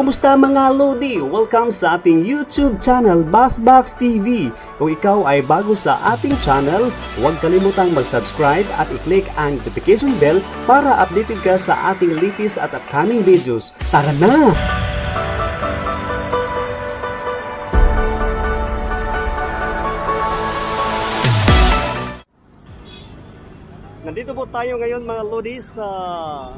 Kumusta mga Lodi? Welcome sa ating YouTube channel, Bassbox TV. Kung ikaw ay bago sa ating channel, huwag kalimutang mag-subscribe at i-click ang notification bell para updated ka sa ating latest at upcoming videos. Tara na! Nandito po tayo ngayon mga Lodi sa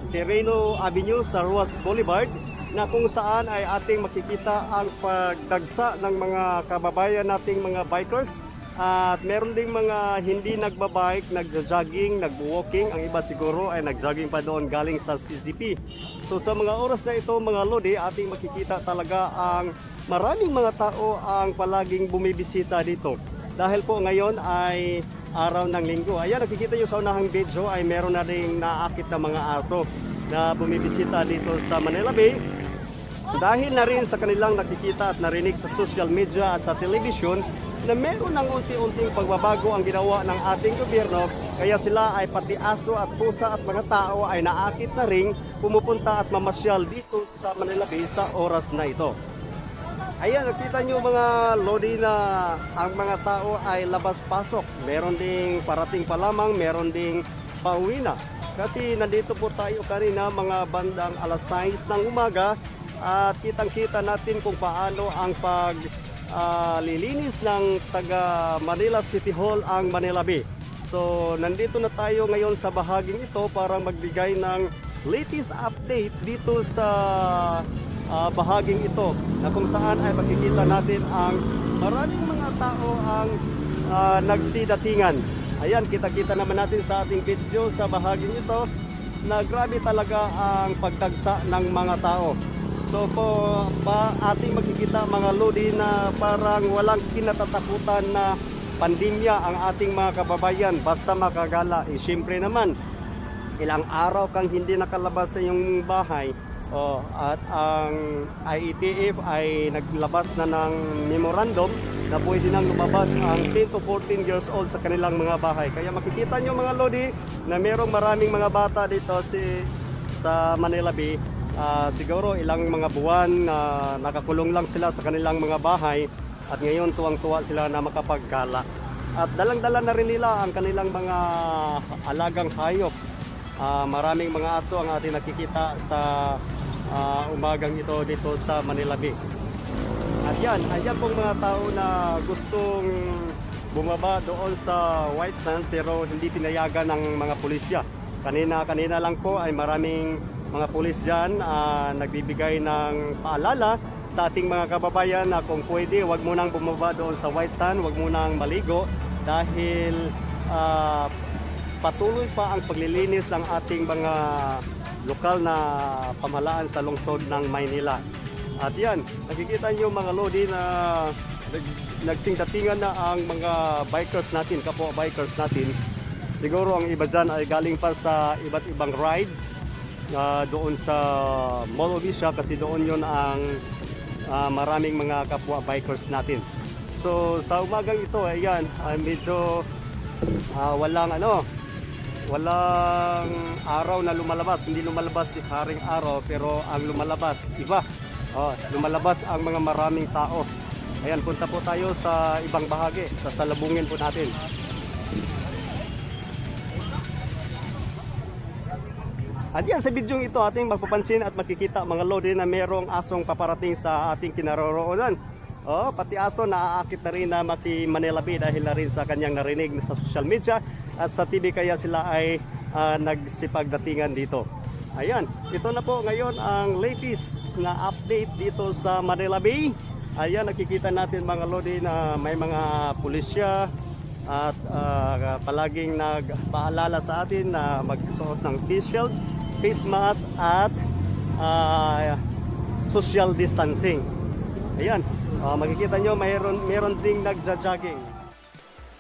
Terreno Avenue sa Ruas Boulevard, na kung saan ay ating makikita ang pagdagsa ng mga kababayan nating mga bikers. At meron ding mga hindi nagbabike, nagja-jogging, nagwo-walking. Ang iba siguro ay nag-jogging pa doon galing sa CCP. So sa mga oras na ito mga Lodi, ating makikita talaga ang maraming mga tao ang palaging bumibisita dito. Dahil po ngayon ay araw ng linggo. Ayan, nakikita nyo sa unahang video ay meron na rin naakit na mga aso na bumibisita dito sa Manila Bay. Dahil na rin sa kanilang nakikita at narinig sa social media at sa television na meron ng unti-unting pagbabago ang ginawa ng ating gobyerno, kaya sila ay pati aso at pusa at mga tao ay naakit na rin pumupunta at mamasyal dito sa Manila Bay sa oras na ito. Ayan, nakita nyo mga Lodi na ang mga tao ay labas-pasok. Meron ding parating pa lamang, meron ding pauwi na. Kasi nandito po tayo kanina mga bandang alas 6 ng umaga at kitang-kita natin kung paano ang paglilinis ng taga Manila City Hall ang Manila Bay. So nandito na tayo ngayon sa bahaging ito para magbigay ng latest update dito sa bahaging ito, na kung saan ay makikita natin ang maraming mga tao ang nagsidatingan. Ayan, kita-kita naman natin sa ating video sa bahaging ito na grabe talaga ang pagdagsa ng mga tao. So po ating makikita mga Lodi na parang walang kinatatakutan na pandemya ang ating mga kababayan basta makagala. Siyempre naman, ilang araw kang hindi nakalabas sa iyong bahay. At ang IETF ay naglabas na ng memorandum na pwede nang lumabas ang 10 to 14 years old sa kanilang mga bahay. Kaya makikita nyo mga Lodi na merong maraming mga bata dito sa Manila Bay. Siguro ilang mga buwan nakakulong lang sila sa kanilang mga bahay at ngayon tuwang-tuwa sila na makapaggala. At dalang-dala na rin nila ang kanilang mga alagang hayop. Maraming mga aso ang ating nakikita sa umagang ito dito sa Manila Bay. At yan pong mga tao na gustong bumaba doon sa White Sand pero hindi pinayagan ng mga pulisya. Kanina lang po ay maraming mga pulis dyan nagbibigay ng paalala sa ating mga kababayan na kung pwede wag mo nang bumaba doon sa White Sand, wag mo nang maligo dahil patuloy pa ang paglilinis ng ating mga lokal na pamahalaan sa lungsod ng Maynila. At yan, nakikita nyo mga Lodi na nagsingdatingan na ang mga bikers natin, kapwa bikers natin. Siguro ang iba dyan ay galing pa sa iba't ibang rides doon sa Mall of Asia, kasi doon yon ang maraming mga kapwa bikers natin. So sa umagang ito, ayan, medyo walang araw na lumalabas. Hindi lumalabas si Haring Araw, pero ang lumalabas iba. Lumalabas ang mga maraming tao. Ayan, punta po tayo sa ibang bahagi. Sasalubungin po natin. At yan, sa video ito ating mapapansin at makikita mga Lodi na merong asong paparating sa ating kinaroroonan. Pati aso naaakit na rin na Manila Bay dahil na rin sa kanyang narinig sa social media at sa TV, kaya sila ay nagsipagdatingan dito. Ayan, ito na po ngayon ang latest na update dito sa Manila Bay. Ayan, nakikita natin mga Lodi na may mga pulisya at palaging nagpaalala sa atin na magsuot ng face shield, face mask at social distancing. Ayan, makikita nyo meron ding nagja-jogging.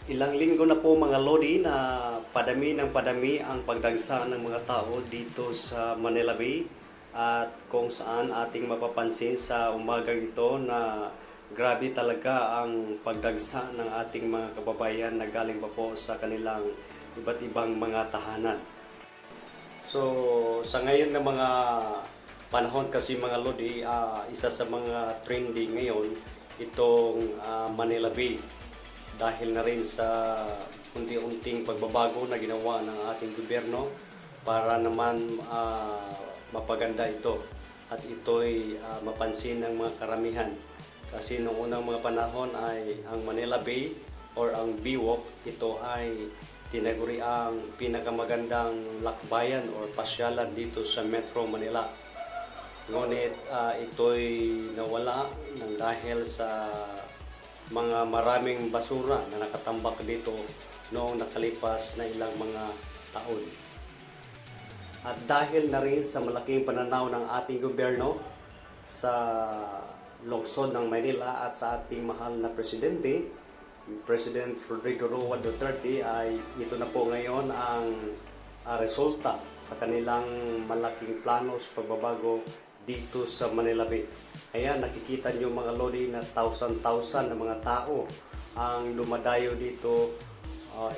Ilang linggo na po mga Lodi na padami ng padami ang pagdagsa ng mga tao dito sa Manila Bay, at kung saan ating mapapansin sa umagang ito na grabe talaga ang pagdagsa ng ating mga kababayan na galing pa po sa kanilang iba't ibang mga tahanan. So sa ngayon na mga panahon kasi mga lodi, isa sa mga trending ngayon itong Manila Bay dahil na rin sa unti-unting pagbabago na ginawa ng ating gobyerno para naman mapaganda ito at ito'y mapansin ng mga karamihan. Kasi noong unang mga panahon ay ang Manila Bay or ang Biwok, ito ay tinaguri ang pinakamagandang lakbayan or pasyalan dito sa Metro Manila. Ngunit ito'y nawala ng dahil sa mga maraming basura na nakatambak dito noong nakalipas na ilang mga taon. At dahil na rin sa malaking pananaw ng ating gobyerno sa lungsod ng Maynila at sa ating mahal na presidente, President Rodrigo Roa Duterte, ay ito na po ngayon ang resulta sa kanilang malaking plano sa pagbabago dito sa Manila Bay. Kaya nakikita nyo mga lodi na thousand na mga tao ang lumadayo dito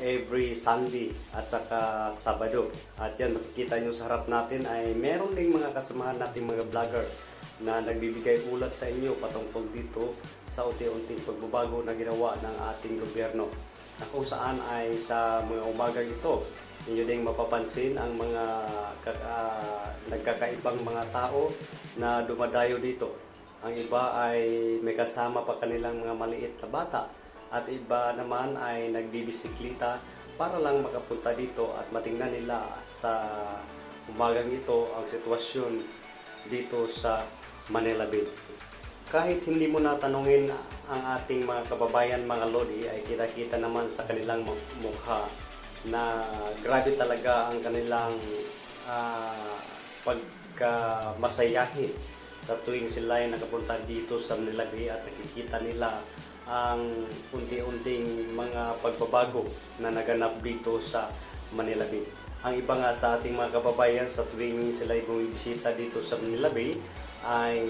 every Sunday at saka Sabado. At yan makikita nyo sa harap natin ay meron ding mga kasamahan nating mga vlogger na nagbibigay ulat sa inyo patungkol dito sa unti-unting pagbabago na ginawa ng ating gobyerno. Na kung saan ay sa mga umagang ito, inyo ding mapapansin ang mga nagkakaibang mga tao na dumadayo dito. Ang iba ay may kasama pa kanilang mga maliit na bata at iba naman ay nagbibisikleta para lang makapunta dito at matingnan nila sa umagang ito ang sitwasyon dito sa Manila Bay. Kahit hindi mo natanungin ang ating mga kababayan mga lodi, ay kita-kita naman sa kanilang mukha na grabe talaga ang kanilang pagkamasayahin sa tuwing sila ay nakapunta dito sa Manila Bay at nakikita nila ang unti-unting mga pagbabago na naganap dito sa Manila Bay. Ang iba nga sa ating mga kababayan sa tuwing sila ay bumibisita dito sa Manila Bay ay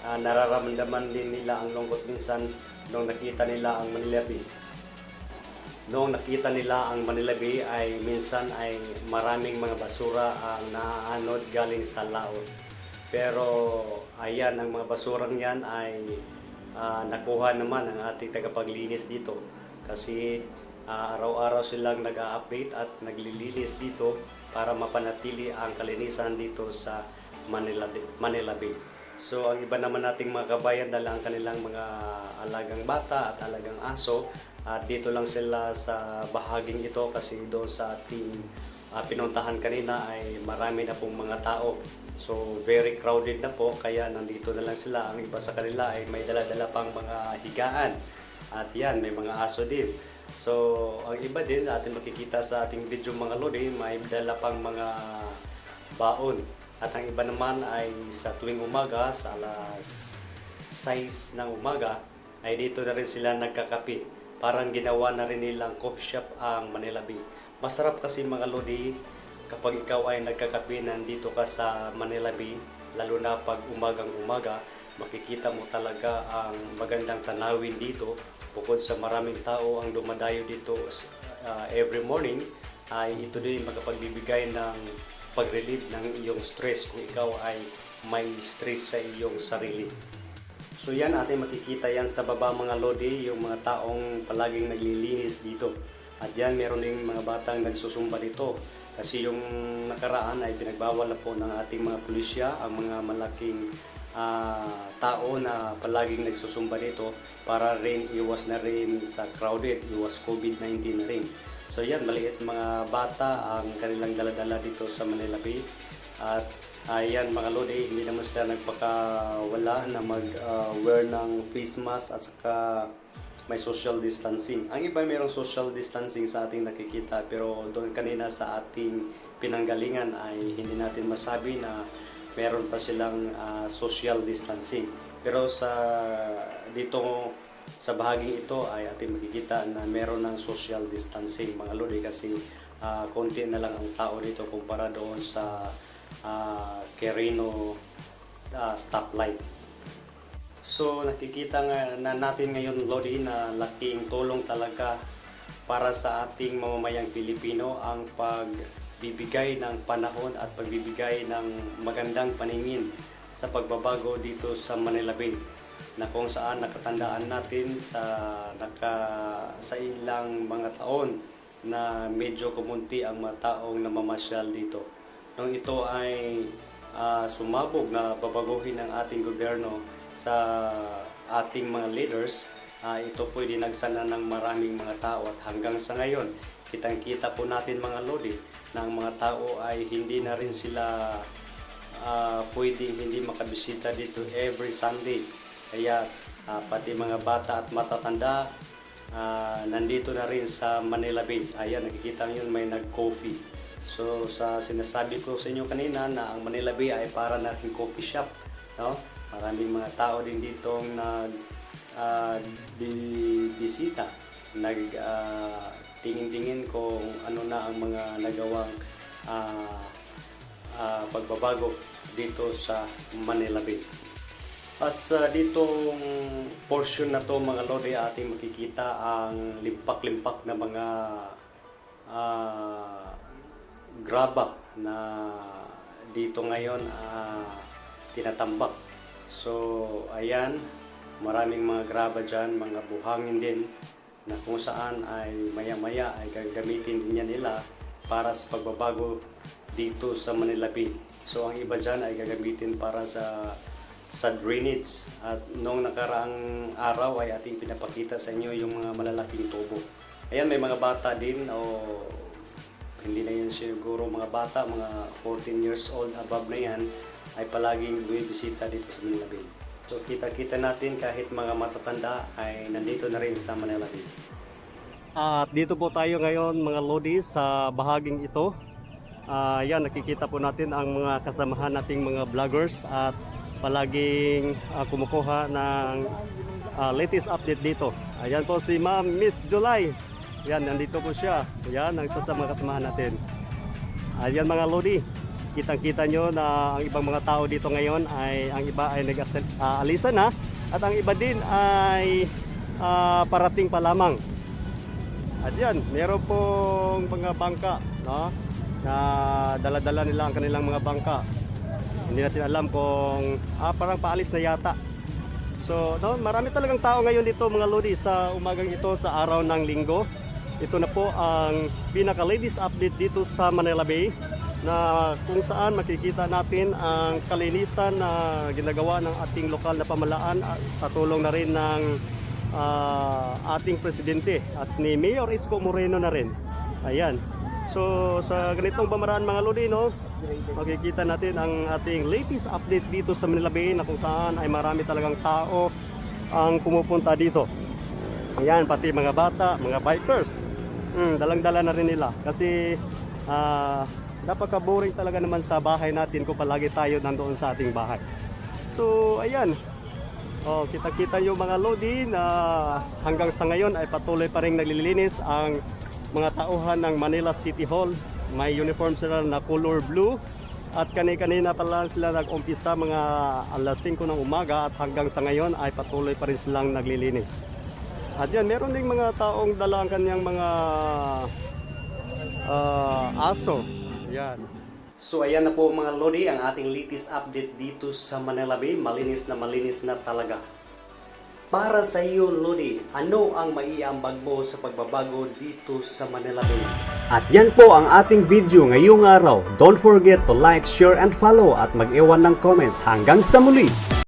nararamdaman din nila ang lungkot minsan nung nakita nila ang Manila Bay. Noong nakita nila ang Manila Bay ay minsan ay maraming mga basura ang naaanod galing sa laot. Pero ayan, ang mga basurang yan ay nakuha naman ang ating tagapaglinis dito. Kasi araw-araw silang nag-a-update at naglilinis dito para mapanatili ang kalinisan dito sa Manila Bay. So ang iba naman nating mga kabayan dala ang kanilang mga alagang bata at alagang aso at dito lang sila sa bahaging ito kasi doon sa ating pinuntahan kanina ay marami na pong mga tao. So very crowded na po kaya nandito na lang sila. Ang iba sa kanila ay may dala-dala pang mga higaan at yan may mga aso din. So ang iba din atin makikita sa ating video mga lodi, may dala pang mga baon. At ang iba naman ay sa tuwing umaga, sa alas 6 ng umaga, ay dito na rin sila nagkakape. Parang ginawa na rin nilang coffee shop ang Manila Bay. Masarap kasi mga lodi kapag ikaw ay nagkakape nandito ka sa Manila Bay, lalo na pag umagang-umaga, makikita mo talaga ang magandang tanawin dito. Bukod sa maraming tao ang dumadayo dito every morning, ay ito din makapagbibigay ng pag-relieve ng iyong stress kung ikaw ay may stress sa iyong sarili. So yan, ating makikita yan sa baba mga lodi, yung mga taong palaging naglilinis dito. At yan, meron ding mga batang nagsusumba dito. Kasi yung nakaraan ay pinagbawal na po ng ating mga pulisya ang mga malaking tao na palaging nagsusumba dito para rin iwas na rin sa crowded, iwas COVID-19 na rin. So yan, maliit mga bata ang kanilang dala-dala dito sa Manila Bay. At ayan mga lodi, hindi naman sila nagpakawala na mag-wear ng face mask at saka may social distancing. Ang iba mayroong social distancing sa ating nakikita, pero doon kanina sa ating pinanggalingan ay hindi natin masabi na meron pa silang social distancing. Pero dito sa bahaging ito ay ating makikita na meron ng social distancing mga lodi kasi konti na lang ang tao dito kumpara doon sa Quirino stoplight. So nakikita nga na natin ngayon lodi na laking tulong talaga para sa ating mamamayang Pilipino ang pagbibigay ng panahon at pagbibigay ng magandang paningin sa pagbabago dito sa Manila Bay, na kung saan nakatandaan natin sa ilang mga taon na medyo kumunti ang mga taong namamasyal dito. Nung ito ay sumabog na babaguhin ang ating gobyerno sa ating mga leaders, ito po dinagsana ng maraming mga tao, at hanggang sa ngayon kitang-kita po natin mga lodi na ang mga tao ay hindi na rin sila pwedeng hindi makabisita dito every Sunday. Kaya pati mga bata at matatanda nandito na rin sa Manila Bay. Ayan, nakikita nyo may nag-coffee. So sa sinasabi ko sa inyo kanina na ang Manila Bay ay para na rin coffee shop, no? Maraming mga tao din dito bisita, tingin-tingin kung ano na ang mga nagawang pagbabago dito sa Manila Bay. As ditong portion na to mga lodi, ating makikita ang limpak-limpak na mga graba na dito ngayon tinatambak. So ayan, maraming mga graba dyan, mga buhangin din, na kung saan ay maya-maya ay gagamitin din yan nila para sa pagbabago dito sa Manila Bay. So ang iba dyan ay gagamitin para sa drainage. At noong nakaraang araw ay ating pinapakita sa inyo yung mga malalaking tubo. Ayan, may mga bata din, o hindi na yun siguro mga bata, mga 14 years old above na yan, ay palaging bumibisita dito sa Manila Bay. So kita-kita natin kahit mga matatanda ay nandito na rin sa Manila Bay. At dito po tayo ngayon mga lodi sa bahaging ito. Yan, nakikita po natin ang mga kasamahan nating mga vloggers at palaging kumukuha ng latest update dito. Ayan po si Ma'am Miss July. Yan, nandito po siya. Yan, ang isa sa mga kasamahan natin. Ayan mga lodi, kitang-kita nyo na ang ibang mga tao dito ngayon ay ang iba ay nag-alisan na, at ang iba din ay parating pa lamang. At yan, meron pong mga bangka, no? Na dala-dala nila ang kanilang mga bangka. Hindi natin alam kung parang paalis na yata. So no, marami talagang tao ngayon dito mga lodi sa umagang ito, sa araw ng Linggo. Ito na po ang pinaka-latest update dito sa Manila Bay, na kung saan makikita natin ang kalinisan na ginagawa ng ating lokal na pamahalaan sa tulong na rin ng ating presidente as ni Mayor Isko Moreno na rin. Ayan. So sa ganitong pamaraan mga lodi, no, makikita natin ang ating latest update dito sa Manila Bay, na kung saan ay marami talagang tao ang pumupunta dito. Ayan, pati mga bata, mga bikers, dalang-dala na rin nila kasi napaka-boring talaga naman sa bahay natin kung palagi tayo nandoon sa ating bahay. So ayan, kita-kita nyo mga lodi na hanggang sa ngayon ay patuloy pa rin naglilinis ang mga tauhan ng Manila City Hall. May uniform sila na color blue, at kanina pa lang sila nag-umpisa mga alas 5 ng umaga, at hanggang sa ngayon ay patuloy pa rin silang naglilinis. At yan, meron ding mga taong dala ang kanyang mga aso. Yan. So ayan na po mga lodi ang ating latest update dito sa Manila Bay. Malinis na talaga. Para sa iyo lodi, ano ang maiambag mo sa pagbabago dito sa Manila Bay? At yan po ang ating video ngayong araw. Don't forget to like, share and follow, at mag-iwan ng comments. Hanggang sa muli!